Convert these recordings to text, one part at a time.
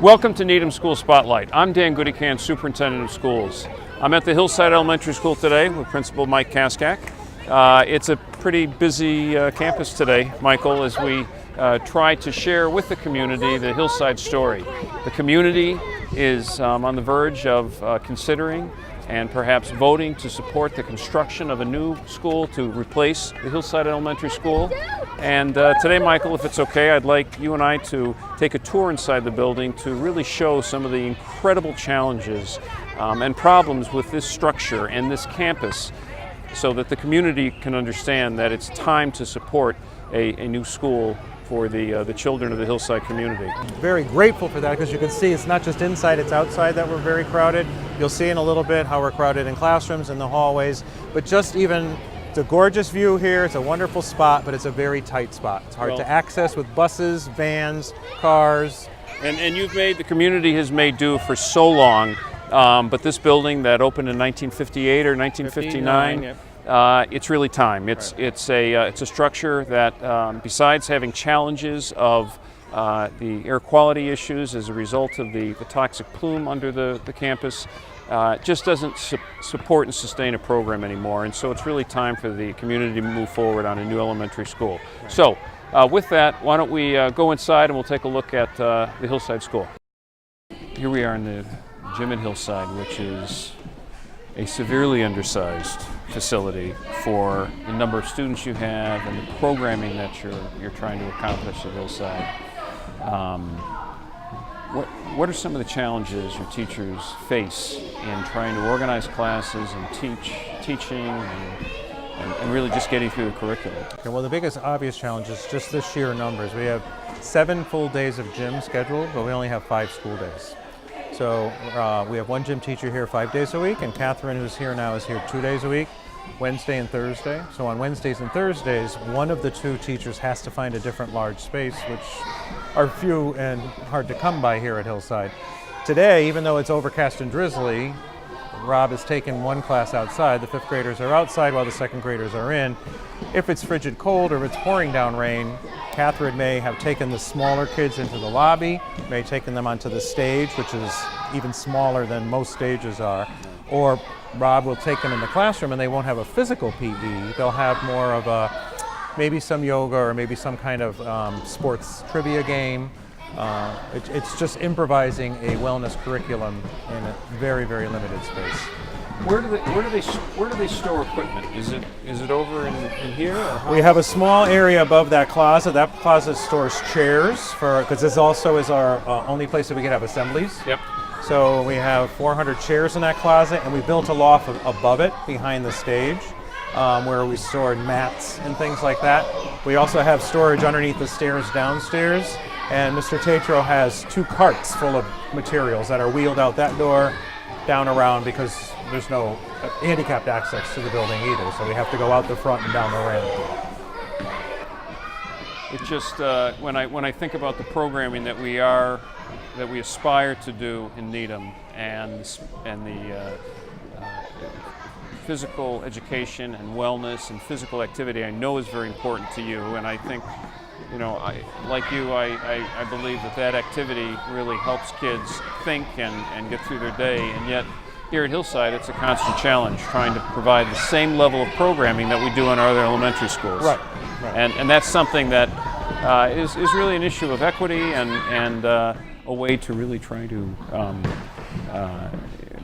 Welcome to Needham School Spotlight. I'm Dan Goodycan, Superintendent of Schools. I'm at the Hillside Elementary School today with Principal Mike Kaskak. It's a pretty busy campus today, Michael, as we try to share with the community the Hillside story. The community is on the verge of considering and perhaps voting to support the construction of a new school to replace the Hillside Elementary School. And today, Michael, if it's okay, I'd like you and I to take a tour inside the building to really show some of the incredible challenges and problems with this structure and this campus so that the community can understand that it's time to support a new school for the children of the Hillside community. Very grateful for that, because you can see it's not just inside, it's outside that we're very crowded. You'll see in a little bit how we're crowded in classrooms and the hallways, but just even it's a gorgeous view here. It's a wonderful spot, but it's a very tight spot. It's hard to access with buses, vans, cars. And the community has made do for so long, but this building that opened in 1958 or 1959, it's really time. It's a structure that, besides having challenges of the air quality issues as a result of the toxic plume under the campus, just doesn't support and sustain a program anymore. And so it's really time for the community to move forward on a new elementary school. So with that, why don't we go inside and we'll take a look at the Hillside School. Here we are in the gym at Hillside, which is a severely undersized facility for the number of students you have and the programming that you're trying to accomplish at Hillside. What are some of the challenges your teachers face in trying to organize classes and teaching and really just getting through the curriculum? Okay, well, the biggest obvious challenge is just the sheer numbers. We have 7 full days of gym scheduled, but we only have 5 school days. So we have one gym teacher here 5 days a week, and Catherine, who's here now, is here 2 days a week, Wednesday and Thursday. So on Wednesdays and Thursdays, one of the 2 teachers has to find a different large space, which are few and hard to come by here at Hillside. Today, even though it's overcast and drizzly, Rob has taken one class outside. The 5th graders are outside while the 2nd graders are in. If it's frigid cold or if it's pouring down rain, Catherine may have taken the smaller kids into the lobby, may have taken them onto the stage, which is even smaller than most stages are, or Rob will take them in the classroom and they won't have a physical PE. They'll have more of maybe some yoga or maybe some kind of sports trivia game. It's just improvising a wellness curriculum in a very, very limited space. Where do they store equipment? Is it over in here? We have a small area above that closet. That closet stores chairs because this also is our only place that we can have assemblies. Yep. So we have 400 chairs in that closet, and we built a loft above it behind the stage where we stored mats and things like that. We also have storage underneath the stairs downstairs, and Mr. Tatro has 2 carts full of materials that are wheeled out that door, down around, because there's no handicapped access to the building either, so we have to go out the front and down the ramp. It just when I think about the programming that we aspire to do in Needham and the physical education and wellness and physical activity, I know is very important to you, and I think, like you, I believe that activity really helps kids think and get through their day, and yet here at Hillside it's a constant challenge trying to provide the same level of programming that we do in our other elementary schools. Right. And that's something that is really an issue of equity and a way to really try to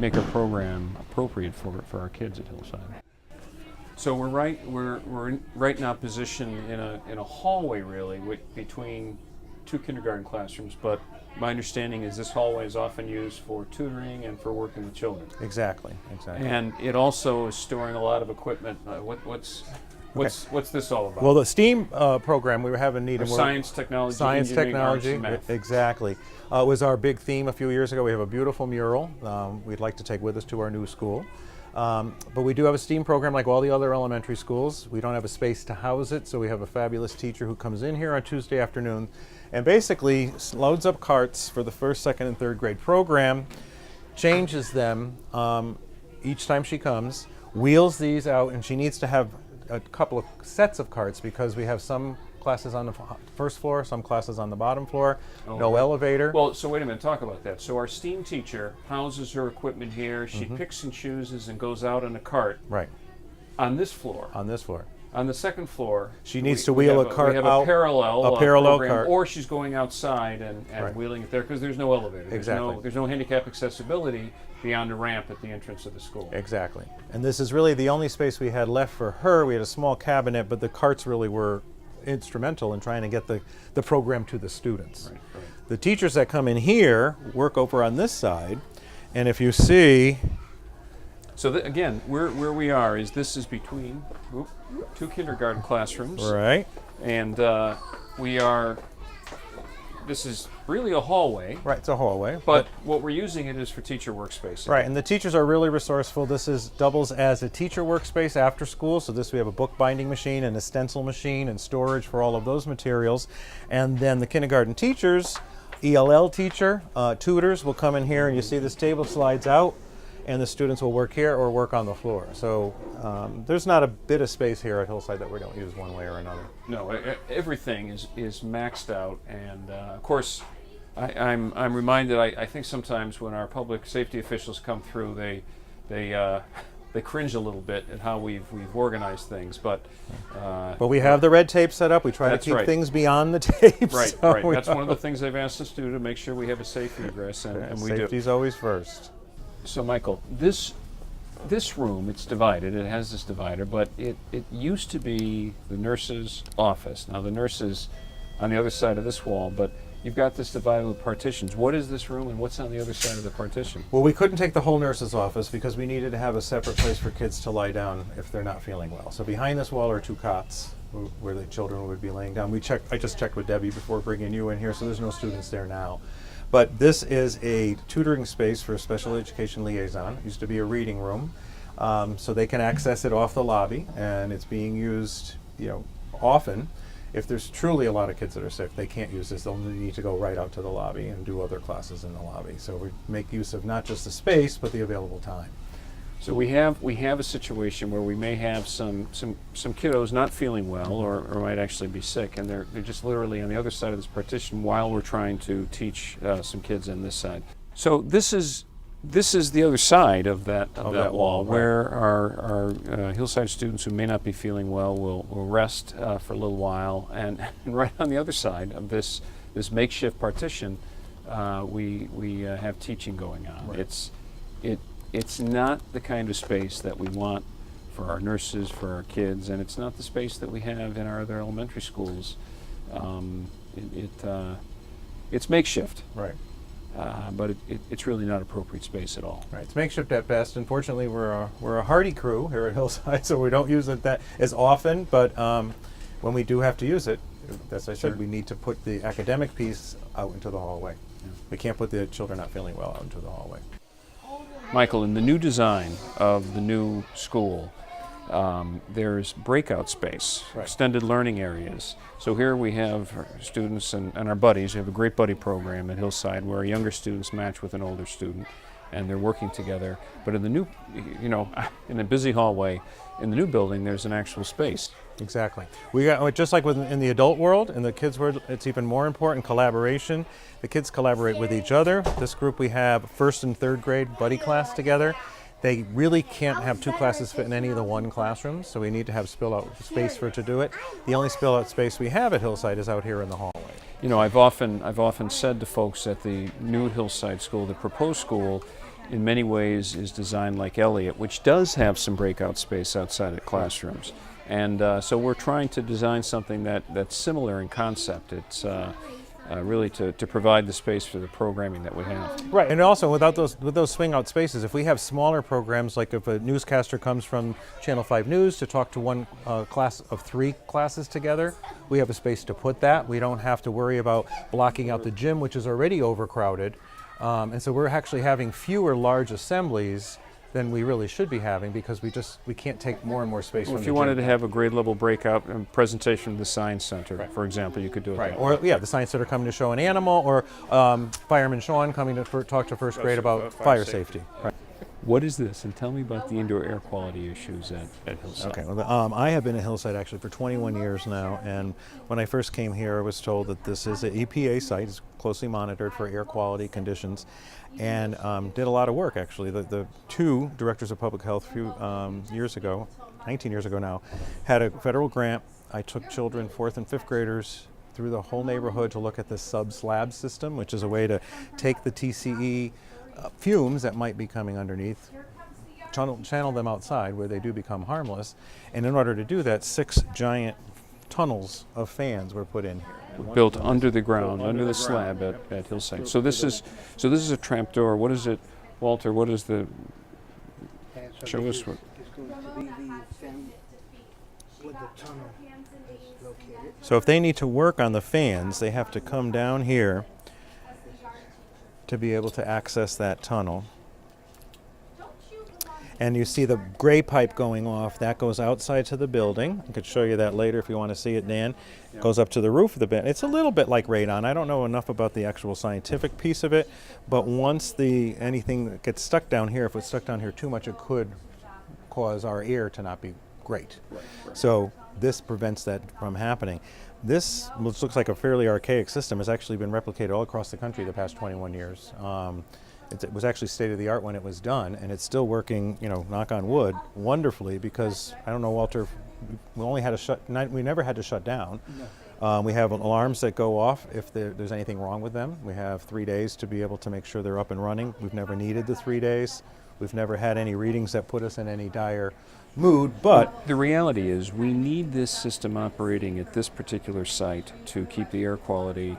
make our program appropriate for our kids at Hillside. So we're right now positioned in a hallway really between 2 kindergarten classrooms, but my understanding is this hallway is often used for tutoring and for working with children. Exactly. And it also is storing a lot of equipment. What's this all about? Well, the STEAM program we have in Needham. Science, technology, technology, arts, and math. Exactly. Was our big theme a few years ago. We have a beautiful mural we'd like to take with us to our new school. But we do have a STEAM program like all the other elementary schools. We don't have a space to house it, so we have a fabulous teacher who comes in here on Tuesday afternoon and basically loads up carts for the 1st, 2nd, and 3rd grade program, changes them each time she comes, wheels these out, and she needs to have a couple of sets of carts because we have some classes on the first floor, some classes on the bottom floor, Oh, no right. elevator. Well, so wait a minute, talk about that. So our STEAM teacher houses her equipment here. She picks and chooses and goes out in a cart Right, on this floor. on this floor. On the second floor, She needs to wheel a cart we have out, a parallel program, cart. or she's going outside and Right. wheeling it there because there's no elevator. Exactly. There's no handicap accessibility beyond a ramp at the entrance of the school. Exactly. And this is really the only space we had left for her. We had a small cabinet, but the carts really were instrumental in trying to get the program to the students. Right, right. The teachers that come in here work over on this side, and if you see, So again, where we are is this is between two kindergarten classrooms, right, and we are. This is really a hallway, right, it's a hallway. but what we're using it is for teacher workspace. Right, and the teachers are really resourceful. This is doubles as a teacher workspace after school. So this we have a book binding machine and a stencil machine and storage for all of those materials. And then the kindergarten teachers, ELL teacher, tutors will come in here, and you see this table slides out, and the students will work here or work on the floor. So there's not a bit of space here at Hillside that we don't use one way or another. No, everything is maxed out, and of course, I'm reminded. I think sometimes when our public safety officials come through, they cringe a little bit at how we've organized things, but we have the red tape set up. We try to That's keep right. things beyond the tape. right, so right. we- That's one of the things they've asked us to do to make sure we have a safe egress, and we do. Safety's always first. So, Michael, this room, it's divided. It has this divider, but it used to be the nurse's office. Now, the nurse is on the other side of this wall, but you've got this divided with partitions. What is this room, and what's on the other side of the partition? Well, we couldn't take the whole nurse's office because we needed to have a separate place for kids to lie down if they're not feeling well. So behind this wall are two cots where the children would be laying down. I just checked with Debbie before bringing you in here, so there's no students there now. But this is a tutoring space for a special education liaison. It used to be a reading room, so they can access it off the lobby, and it's being used, often. If there's truly a lot of kids that are sick, they can't use this. They'll need to go right out to the lobby and do other classes in the lobby. So we make use of not just the space, but the available time. So we have a situation where we may have some kiddos not feeling well or might actually be sick, and they're just literally on the other side of this partition while we're trying to teach some kids on this side. So this is the other side of that wall, right. where our Hillside students who may not be feeling well will rest for a little while, and right on the other side of this makeshift partition, we have teaching going on. Right. It's not the kind of space that we want for our nurses, for our kids, and it's not the space that we have in our other elementary schools. It's makeshift, Right. but it's really not appropriate space at all. Right. It's makeshift at best. Unfortunately, we're a hardy crew here at Hillside, so we don't use it that as often. But when we do have to use it, as I said, Sure. we need to put the academic piece out into the hallway. Yeah. We can't put the children not feeling well out into the hallway. Michael, in the new design of the new school, there's breakout space, Right. extended learning areas. So here we have our students and our buddies. We have a great buddy program at Hillside where younger students match with an older student, and they're working together. But in the new, in a busy hallway, in the new building, there's an actual space. Exactly. We got just like in the adult world, in the kids' world, it's even more important collaboration. The kids collaborate with each other. This group we have first and third grade buddy class together. They really can't have two classes fit in any of the one classrooms, so we need to have spill out space for it to do it. The only spill out space we have at Hillside is out here in the hallway. I've often said to folks at the new Hillside school, the proposed school, in many ways is designed like Elliott, which does have some breakout space outside of classrooms. And so we're trying to design something that's similar in concept. It's really to provide the space for the programming that we have. Right, and also with those swing out spaces, if we have smaller programs, like if a newscaster comes from Channel 5 News to talk to one class of 3 classes together, we have a space to put that. We don't have to worry about blocking out the gym, which is already overcrowded. And so we're actually having fewer large assemblies than we really should be having because we can't take more and more space. Well, from if the you wanted gym. to have a grade level breakout and presentation of the Science Center, for example, you could do it Right, that way. or the Science Center coming to show an animal, or Fireman Sean coming to talk to first grade about fire safety. Right. What is this? And tell me about the indoor air quality issues at Hillside. Okay, well, I have been at Hillside actually for 21 years now, and when I first came here, I was told that this is an EPA site, it's closely monitored for air quality conditions, and did a lot of work actually. The two directors of public health a few years ago, 19 years ago now, had a federal grant. I took children, 4th and 5th graders, through the whole neighborhood to look at the sub-slab system, which is a way to take the TCE fumes that might be coming underneath, channel them outside where they do become harmless. And in order to do that, 6 giant tunnels of fans were put in here. Built under the ground, under the slab at Hillside. So this is a trap door. What is it, Walter? What is the? Show us what. It's going to be the fan with the tunnel is located. So if they need to work on the fans, they have to come down here to be able to access that tunnel. And you see the gray pipe going off. That goes outside to the building. I could show you that later if you want to see it, Dan. It goes up to the roof of the building. It's a little bit like radon. I don't know enough about the actual scientific piece of it, but once anything that gets stuck down here, if it's stuck down here too much, it could cause our air to not be great. So this prevents that from happening. This, which looks like a fairly archaic system, has actually been replicated all across the country the past 21 years. It was actually state of the art when it was done, and it's still working, knock on wood, wonderfully, because, I don't know, Walter, we never had to shut down. No. We have alarms that go off if there's anything wrong with them. We have 3 days to be able to make sure they're up and running. We've never needed the 3 days. We've never had any readings that put us in any dire mood, but the reality is we need this system operating at this particular site to keep the air quality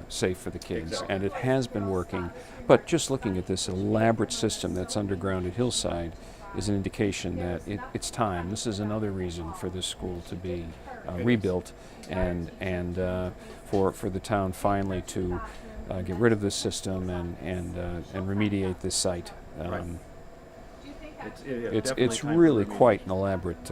safe for the kids. Exactly. And it has been working, but just looking at this elaborate system that's underground at Hillside is an indication that it's time. This is another reason for this school to be rebuilt and for the town finally to get rid of this system and remediate this site. Right. It's really quite an elaborate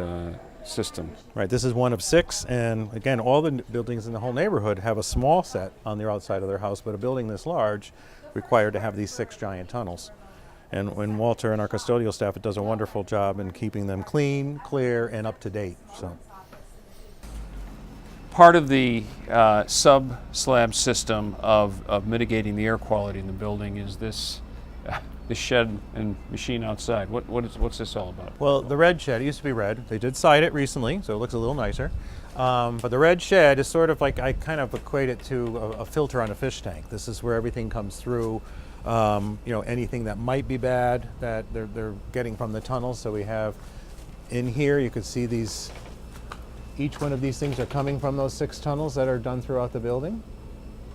system. Right, this is one of 6, and again, all the buildings in the whole neighborhood have a small set on the outside of their house, but a building this large required to have these 6 giant tunnels. And when Walter and our custodial staff, it does a wonderful job in keeping them clean, clear, and up to date. So, part of the sub-slab system of mitigating the air quality in the building is this shed and machine outside. What's this all about? Well, the red shed, it used to be red. They did side it recently, so it looks a little nicer. But the red shed is sort of like, I kind of equate it to a filter on a fish tank. This is where everything comes through, anything that might be bad that they're getting from the tunnels. So we have in here, you could see each one of these things are coming from those 6 tunnels that are done throughout the building.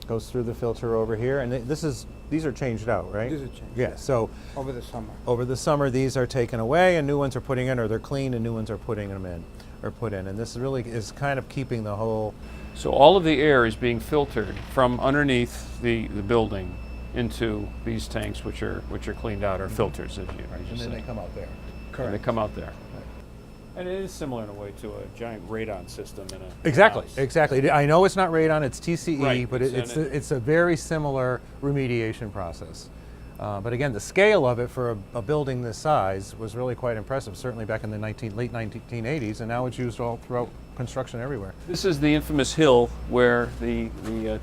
Goes through the filter over here, and these are changed out, right? These are changed. Yeah. So Over the summer. over the summer, these are taken away, and new ones are putting in, or they're clean, and new ones are putting them in, or put in. And this really is kind of keeping the whole. So all of the air is being filtered from underneath the building into these tanks, which are cleaned out, or filters, as you And then said. they come out there. And they come out there. And it is similar in a way to a giant radon system in a Exactly, house. exactly. I know it's not radon, it's TCE, Right, but it's it's a very similar remediation process. But again, the scale of it for a building this size was really quite impressive, certainly back in the late 1980s, and now it's used all throughout construction everywhere. This is the infamous hill where the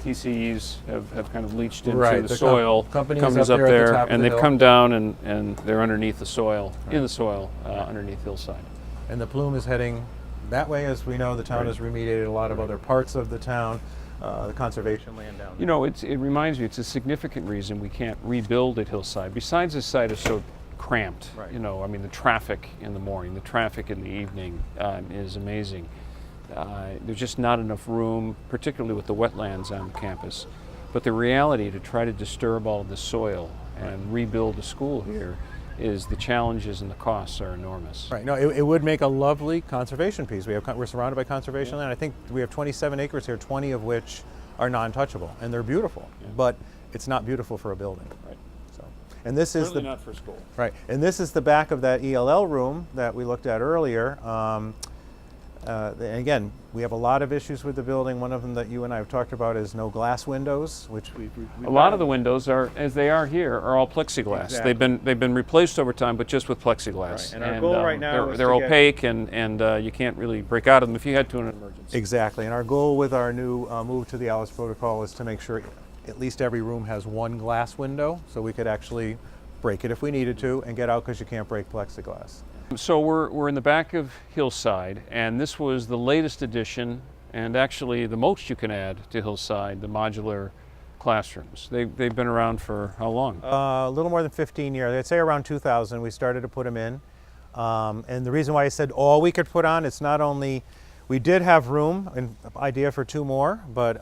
TCEs have kind of leached into Right, the the soil. company is Companies up up there at the there, top of and the they've hill. come down and they're underneath the soil, in the soil, underneath Hillside. And the plume is heading that way. As we know, the town has remediated a lot of other parts of the town, the conservation land down there. You know, it reminds me, it's a significant reason we can't rebuild at Hillside. Besides, the site is so cramped. Right. You know, I mean, the traffic in the morning, the traffic in the evening is amazing. There's just not enough room, particularly with the wetlands on campus. But the reality to try to disturb all of the soil and rebuild a school here is the challenges and the costs are enormous. Right. No, it would make a lovely conservation piece. We're surrounded by conservation land. I think we have 27 acres here, 20 of which are non-touchable, and they're beautiful. Yeah. But it's not beautiful for a building. Right. So, and this is Certainly not for school. right. And this is the back of that ELL room that we looked at earlier. And again, we have a lot of issues with the building. One of them that you and I have talked about is no glass windows, which A lot of the windows are, as they are here, are all plexiglass. Exactly. They've been replaced over time, but just with plexiglass. Right. And our goal right now they're is to get- opaque, and you can't really break out of them if you had to in an emergency. Exactly. And our goal with our new move to the Alice protocol is to make sure at least every room has one glass window, so we could actually break it if we needed to and get out, because you can't break plexiglass. So we're in the back of Hillside, and this was the latest addition, and actually the most you can add to Hillside, the modular classrooms. They've been around for how long? A little more than 15 years. I'd say around 2000 we started to put them in. And the reason why I said all we could put on, it's not only, we did have room, an idea for 2 more, but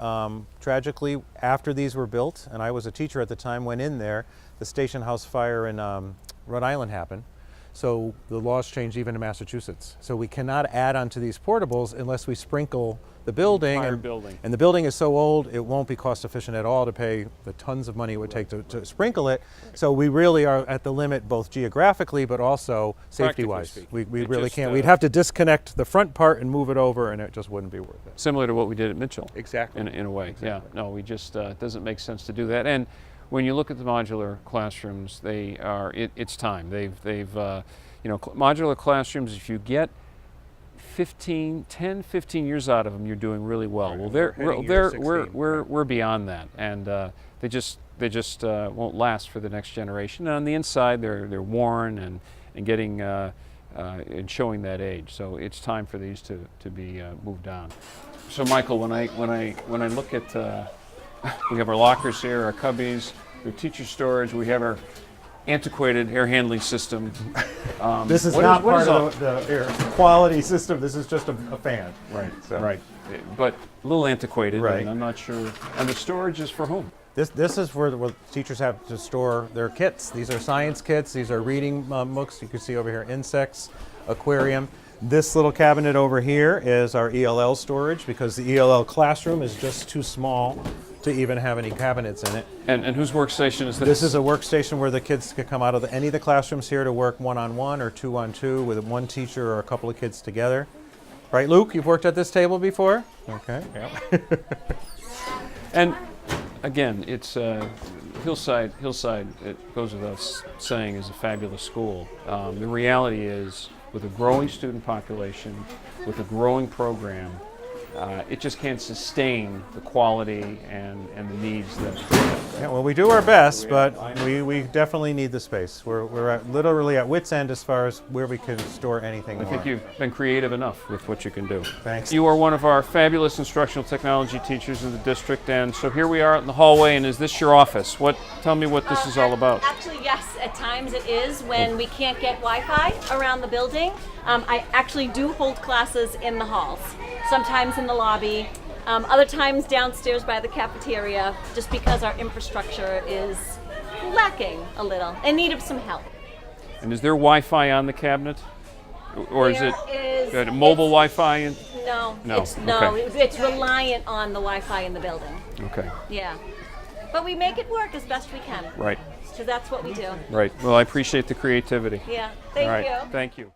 tragically after these were built, and I was a teacher at the time, went in there, the station house fire in Rhode Island happened. So the laws changed even in Massachusetts. So we cannot add onto these portables unless we sprinkle the building. Entire building. And the building is so old, it won't be cost efficient at all to pay the tons of money it would take to sprinkle it. So we really are at the limit, both geographically but also safety-wise. Practically We speaking. really can't. We'd have to disconnect the front part and move it over, and it just wouldn't be worth it. Similar to what we did at Mitchell. Exactly. In a way, Exactly. yeah. No, we just, it doesn't make sense to do that. And when you look at the modular classrooms, they are, it's time. You know, modular classrooms, if you get 10, 15 years out of them, you're doing really well. Right. Well, we're beyond that, and they just won't last for the next generation. And on the inside, they're worn and getting and showing that age. So it's time for these to be moved on. So Michael, when I look at we have our lockers here, our cubbies, we have teacher storage, we have our antiquated air handling system. This is what not what part of the air quality system. This is just a fan. Right, So- right. But a little antiquated, Right. and I'm not sure. And the storage is for whom? This is where teachers have to store their kits. These are science kits. These are reading books. You can see over here insects, aquarium. This little cabinet over here is our ELL storage, because the ELL classroom is just too small to even have any cabinets in it. And whose workstation is this? This is a workstation where the kids could come out of any of the classrooms here to work one-on-one or two-on-two with one teacher or a couple of kids together. Right, Luke? You've worked at this table before? Okay. Yeah. And again, it's Hillside. It goes without saying, is a fabulous school. The reality is, with a growing student population, with a growing program, it just can't sustain the quality and the needs that. Yeah, well, we do our best, but we definitely need the space. We're literally at wit's end as far as where we can store anything I more. think you've been creative enough with what you can do. Thanks. You are one of our fabulous instructional technology teachers in the district, and so here we are out in the hallway, and is this your office? Tell me what this is all about. Actually, yes, at times it is when we can't get Wi-Fi around the building. I actually do hold classes in the halls, sometimes in the lobby, other times downstairs by the cafeteria, just because our infrastructure is lacking a little, in need of some help. And is there Wi-Fi on the cabinet? Or is There it is- got mobile Wi-Fi? No, No, okay. it's reliant on the Wi-Fi in the building. Okay, Yeah, but we make it work as best we can, right, because that's what we do. right. Well, I appreciate the creativity. Yeah, thank All right, you. thank you.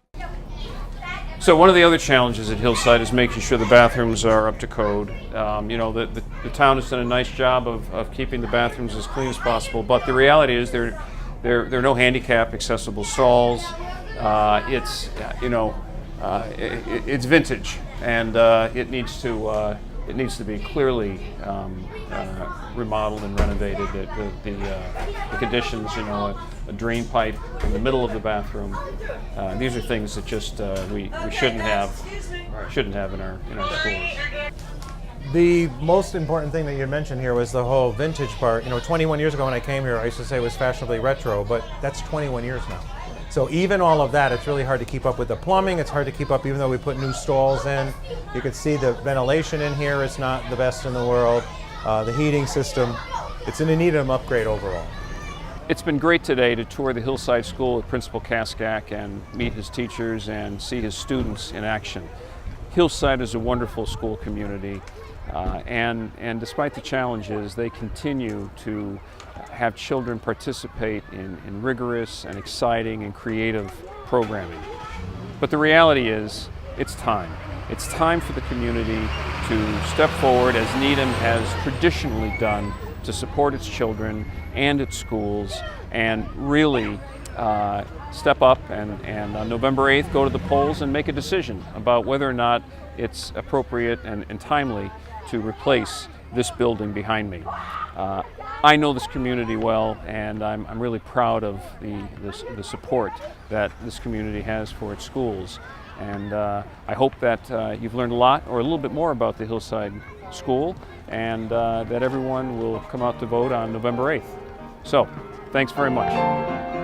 So one of the other challenges at Hillside is making sure the bathrooms are up to code. You know, the town has done a nice job of keeping the bathrooms as clean as possible, but the reality is there are no handicap accessible stalls. It's it's vintage, and it needs to be clearly remodeled and renovated. The conditions, you know, a drain pipe in the middle of the bathroom. These are things that just we shouldn't have in our schools. The most important thing that you mentioned here was the whole vintage part. You know, 21 years ago when I came here, I used to say it was fashionably retro, but that's 21 years now. So even all of that, it's really hard to keep up with the plumbing. It's hard to keep up even though we put new stalls in. You can see the ventilation in here is not the best in the world. The heating system, it's in need of an upgrade overall. It's been great today to tour the Hillside School with Principal Kaskak and meet his teachers and see his students in action. Hillside is a wonderful school community, and despite the challenges, they continue to have children participate in rigorous and exciting and creative programming. But the reality is, it's time. It's time for the community to step forward, as Needham has traditionally done, to support its children and its schools, and really step up and on November 8th go to the polls and make a decision about whether or not it's appropriate and timely to replace this building behind me. I know this community well, and I'm really proud of the support that this community has for its schools. And I hope that you've learned a lot or a little bit more about the Hillside School, and that everyone will come out to vote on November 8th. So, thanks very much.